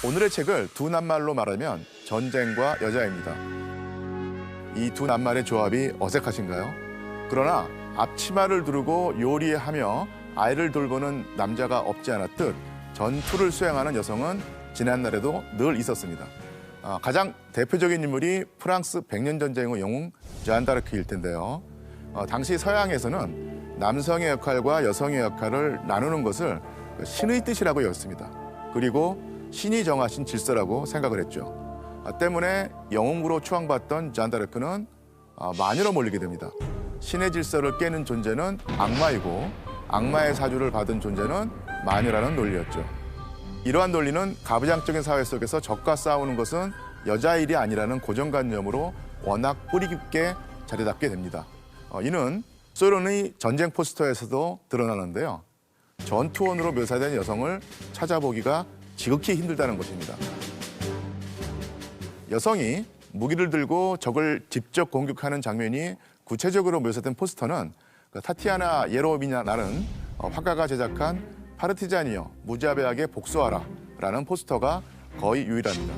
오늘의 책을 두 낱말로 말하면 전쟁과 여자입니다. 이 두 낱말의 조합이 어색하신가요? 그러나 앞치마를 두르고 요리하며 아이를 돌보는 남자가 없지 않았듯 전투를 수행하는 여성은 지난날에도 늘 있었습니다. 가장 대표적인 인물이 프랑스 백년전쟁의 영웅 잔다르크일 텐데요. 당시 서양에서는 남성의 역할과 여성의 역할을 나누는 것을 신의 뜻이라고 여겼습니다. 그리고 신이 정하신 질서라고 생각을 했죠. 때문에 영웅으로 추앙받던 잔다르크는 마녀로 몰리게 됩니다. 신의 질서를 깨는 존재는 악마이고 악마의 사주를 받은 존재는 마녀라는 논리였죠. 이러한 논리는 가부장적인 사회 속에서 적과 싸우는 것은 여자의 일이 아니라는 고정관념으로 워낙 뿌리 깊게 자리 잡게 됩니다. 이는 소련의 전쟁 포스터에서도 드러나는데요. 전투원으로 묘사된 여성을 찾아보기가 지극히 힘들다는 것입니다. 여성이 무기를 들고 적을 직접 공격하는 장면이 구체적으로 묘사된 포스터는 타티아나 예로미나라는 화가가 제작한 파르티자니여 무자비하게 복수하라 라는 포스터가 거의 유일합니다.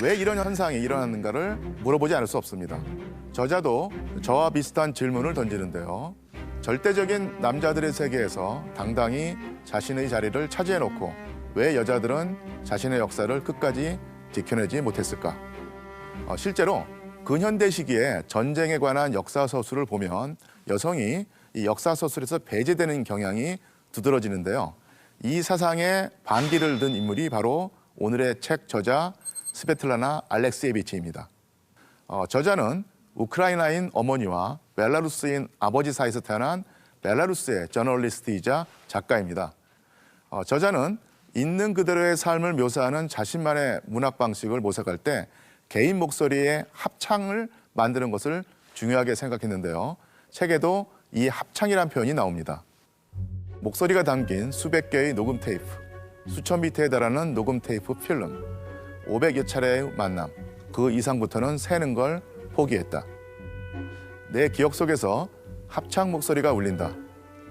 왜 이런 현상이 일어났는가를 물어보지 않을 수 없습니다. 저자도 저와 비슷한 질문을 던지는데요. 절대적인 남자들의 세계에서 당당히 자신의 자리를 차지해놓고 왜 여자들은 자신의 역사를 끝까지 지켜내지 못했을까? 실제로 근현대 시기에 전쟁에 관한 역사서술을 보면 여성이 이 역사서술에서 배제되는 경향이 두드러지는데요. 이 사상에 반기를 든 인물이 바로 오늘의 책 저자 스베틀라나 알렉시에비치입니다. 저자는 우크라이나인 어머니와 벨라루스인 아버지 사이에서 태어난 벨라루스의 저널리스트이자 작가입니다. 저자는 있는 그대로의 삶을 묘사하는 자신만의 문학 방식을 모색할 때 개인 목소리의 합창을 만드는 것을 중요하게 생각했는데요. 책에도 이 합창이란 표현이 나옵니다. 목소리가 담긴 수백 개의 녹음 테이프, 수천 비트에 달하는 녹음 테이프 필름, 500여 차례의 만남, 그 이상부터는 세는 걸 포기했다. 내 기억 속에서 합창 목소리가 울린다.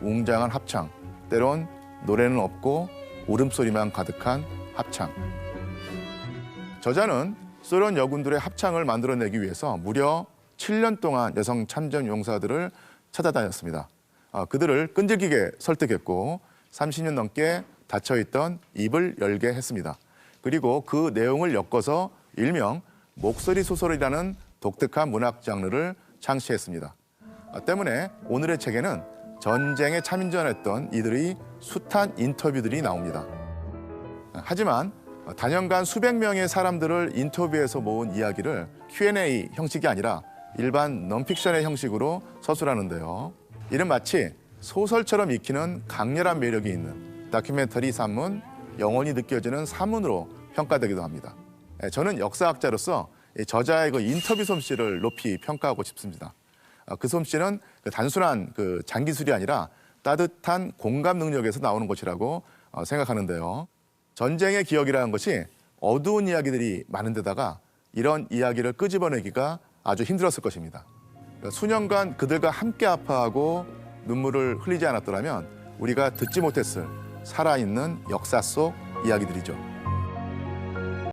웅장한 합창, 때론 노래는 없고 울음소리만 가득한 합창. 저자는 소련 여군들의 합창을 만들어내기 위해서 무려 7년 동안 여성 참전 용사들을 찾아다녔습니다. 그들을 끈질기게 설득했고 30년 넘게 닫혀있던 입을 열게 했습니다. 그리고 그 내용을 엮어서 일명 목소리 소설이라는 독특한 문학 장르를 창시했습니다. 때문에 오늘의 책에는 전쟁에 참전했던 이들의 숱한 인터뷰들이 나옵니다. 하지만 단연간 수백 명의 사람들을 인터뷰해서 모은 이야기를 Q&A 형식이 아니라 일반 넌픽션의 형식으로 서술하는데요. 이는 마치 소설처럼 익히는 강렬한 매력이 있는 다큐멘터리 산문, 영혼이 느껴지는 산문으로 평가되기도 합니다. 저는 역사학자로서 저자의 그 인터뷰 솜씨를 높이 평가하고 싶습니다. 그 솜씨는 단순한 장기술이 아니라 따뜻한 공감 능력에서 나오는 것이라고 생각하는데요. 전쟁의 기억이라는 것이 어두운 이야기들이 많은 데다가 이런 이야기를 끄집어내기가 아주 힘들었을 것입니다. 수년간 그들과 함께 아파하고 눈물을 흘리지 않았더라면 우리가 듣지 못했을 살아있는 역사 속 이야기들이죠.